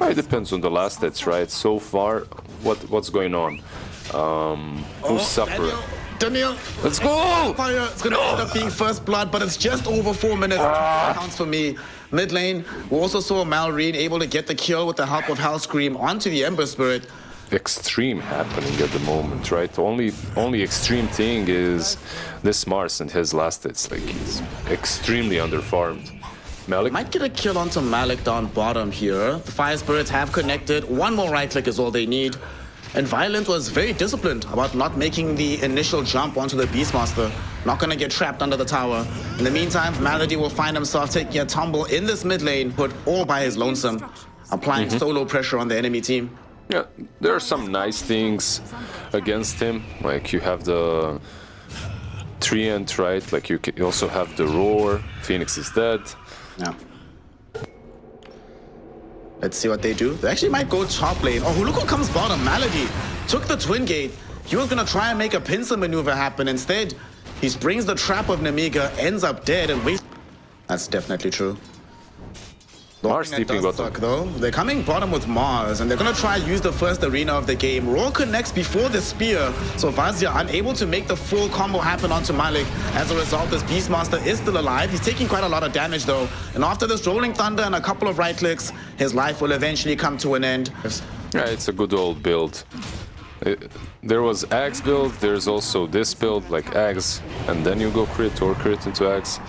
It depends on the last hits, right? So far, what's going on? Who's suffering? Daniel, let's go! Fire. It's gonna end up being first blood, but it's just over 4 minutes. Counts for me. Mid lane, we also saw Malry able to get the kill with the help of Hellscream onto the Ember Spirit. Extreme happening at the moment, right? Only extreme thing is this Mars and his last hits. Like, he's extremely underfarmed. Malik might get a kill onto Malik down bottom here. The Fire Spirits have connected. One more right click is all they need. And Violent was very disciplined about not making the initial jump onto the Beastmaster. Not gonna get trapped under the tower. In the meantime, Malady will find himself taking a tumble in this mid lane, put all by his lonesome, applying solo pressure on the enemy team. Yeah, there are some nice things against him. Like, you have the Treant, right? Like, you also have the Roar. Phoenix is dead. Yeah. Let's see what they do. They actually might go top lane. Oh, look who comes bottom. Malady took the Twin Gate. He was gonna try and make a pincer maneuver happen. Instead, he springs the trap of Nemiga, ends up dead and wastes. That's definitely true. Mars steeping bottom. Though. They're coming bottom with Mars, and they're gonna try and use the first arena of the game. Roar connects before the spear, so Vazya unable to make the full combo happen onto Malik. As a result, this Beastmaster is still alive. He's taking quite a lot of damage though, and after this Rolling Thunder and a couple of right clicks, his life will eventually come to an end. Yeah, it's a good old build. There was Axe build, there's also this build, like Axe, and then you go crit or crit into Axe.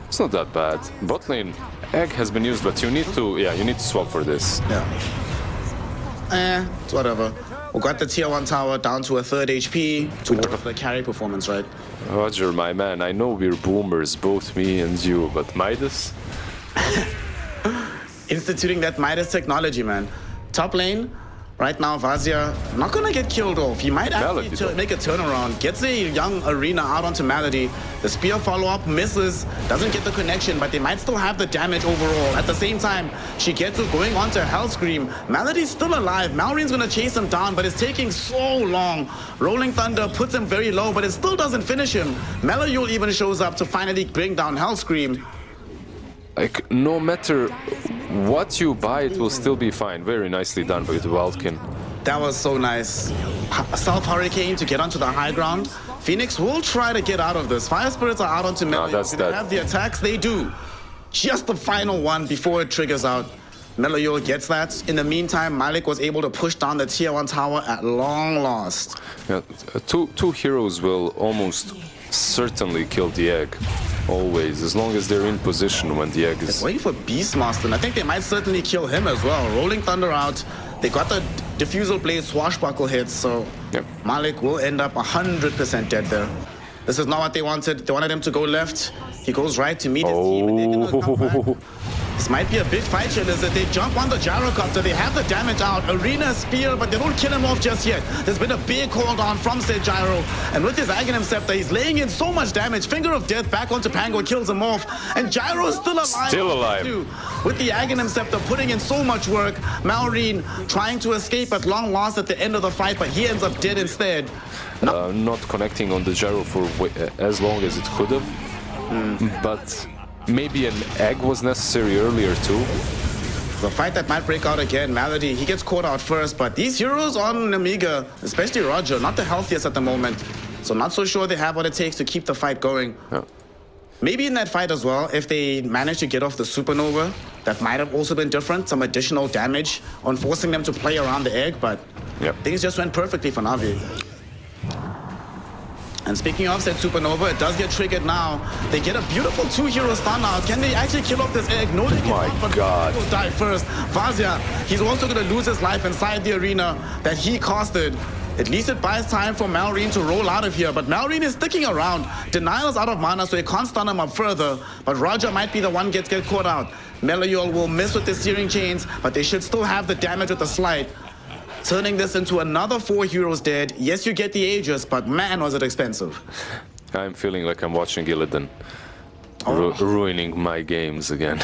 It's not that bad. Bot lane, Egg has been used, but you need to swap for this. Yeah. It's whatever. We got the tier 1 tower down to a 3rd HP towards the carry performance, right? Roger, my man, I know we're boomers, both me and you, but Midas? Instituting that Midas technology, man. Top lane, right now, Vazya not gonna get killed off. He might actually make a turnaround. Gets a young Arena out onto Malady. The spear follow-up misses, doesn't get the connection, but they might still have the damage overall. At the same time, shigetsu going onto Hellscream. Malady's still alive. Malry1ne's gonna chase him down, but it's taking so long. Rolling Thunder puts him very low, but it still doesn't finish him. mellojul even shows up to finally bring down Hellscream. Like, no matter what you buy, it will still be fine. Very nicely done by the Wildkin. That was so nice. Self-Hurricane to get onto the high ground. Phoenix will try to get out of this. Fire Spirits are out onto mellojul. Do they have the attacks? They do. Just the final one before it triggers out. mellojul gets that. In the meantime, Malik was able to push down the tier 1 tower at long last. Yeah, two heroes will almost certainly kill the egg. Always, as long as they're in position when the egg is... They're waiting for Beastmaster, and I think they might certainly kill him as well. Rolling Thunder out. They got the Diffusal Blade swashbuckle hits, so Malik will end up 100% dead there. This is not what they wanted. They wanted him to go left. He goes right to meet his team, and they're gonna come back. This might be a big fight here, Lizard. They jump on the gyrocopter, they have the damage out. Arena spear, but they don't kill him off just yet. There's been a big hold on from said gyro. And with his Aghanim Scepter, he's laying in so much damage. Finger of Death back onto Pango, kills him off. And Gyro is still alive. Still alive. With the Aghanim Scepter putting in so much work. Malry1ne trying to escape at long last at the end of the fight, but he ends up dead instead. Not connecting on the gyro for as long as it could have. But maybe an egg was necessary earlier too. The fight that might break out again. Malady, he gets caught out first, but these heroes on Nemiga, especially RodjER, not the healthiest at the moment. So not so sure they have what it takes to keep the fight going. Maybe in that fight as well, if they manage to get off the Supernova, that might have also been different. Some additional damage on forcing them to play around the egg, but things just went perfectly for Navi. And speaking of said Supernova, it does get triggered now. They get a beautiful 2-hero stun out. Can they actually kill off this egg? No, they cannot, but God. will die first. Vazya, he's also going to lose his life inside the arena that he costed. At least it buys time for Malry1ne to roll out of here, but Malry1ne is sticking around. Danial is out of mana, so he can't stun him up further, but RodjER might be the one get caught out. mellojul will miss with the Searing Chains, but they should still have the damage with the Slide. Turning this into another 4 heroes dead. Yes, you get the Aegis, but man, was it expensive. I'm feeling like I'm watching Illidan. Ruining my games again.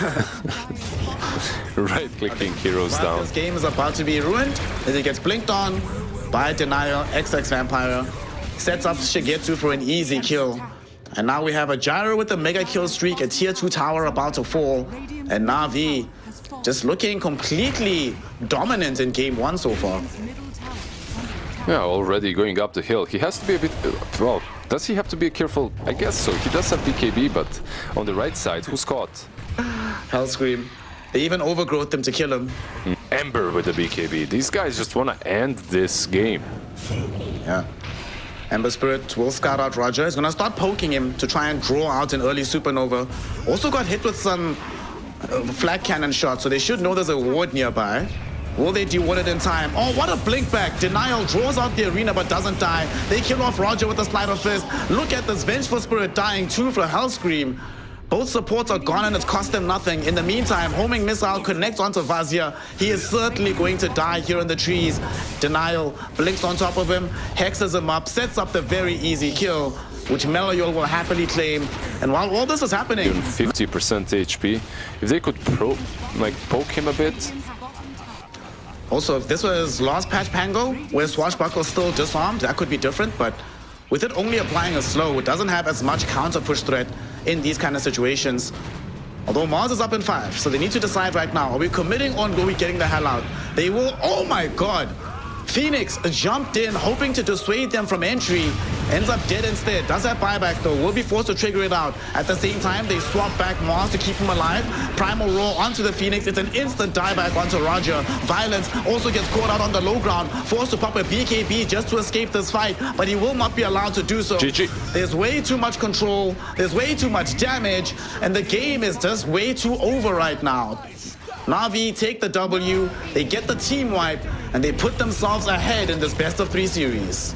Right-clicking heroes down. This game is about to be ruined as it gets blinked on by Denial, XX Vampire. Sets up Shigetsu for an easy kill. And now we have a Gyro with a mega kill streak, a tier 2 tower about to fall. And Navi just looking completely dominant in game one so far. Yeah, already going up the hill. He has to be a bit... well, does he have to be careful? I guess so. He does have BKB, but on the right side, who's caught? Hellscream. They even overgrowth him to kill him. Ember with the BKB. These guys just want to end this game. Yeah. Ember Spirit will scout out RodjER. He's going to start poking him to try and draw out an early supernova. Also got hit with some flag cannon shots, so they should know there's a ward nearby. Will they deward it in time? Oh, what a blink back. Denial draws out the arena but doesn't die. They kill off RodjER with a slide of fist. Look at this Vengeful Spirit dying too for Hellscream. Both supports are gone and it's cost them nothing. In the meantime, homing missile connects onto Vazya. He is certainly going to die here in the trees. Denial blinks on top of him, hexes him up, sets up the very easy kill, which mellojul will happily claim. And while all this is happening... 50% HP. If they could poke him a bit. Also, if this was last patch Pango, where Swashbuckle's still disarmed, that could be different, but with it only applying a slow, it doesn't have as much counter push threat in these kind of situations. Although Mars is up in 5, so they need to decide right now, are we committing or are we getting the hell out? They will, oh my god! Phoenix jumped in, hoping to dissuade them from entry. Ends up dead instead. Does have buyback though. Will be forced to trigger it out. At the same time, they swap back Mars to keep him alive. Primal Roar onto the Phoenix. It's an instant dieback onto RodjER. Violence also gets caught out on the low ground. Forced to pop a BKB just to escape this fight. But he will not be allowed to do so. GG. There's way too much control. There's way too much damage. And the game is just way too over right now. Navi take the W, they get the team wipe, and they put themselves ahead in this best of 3 series.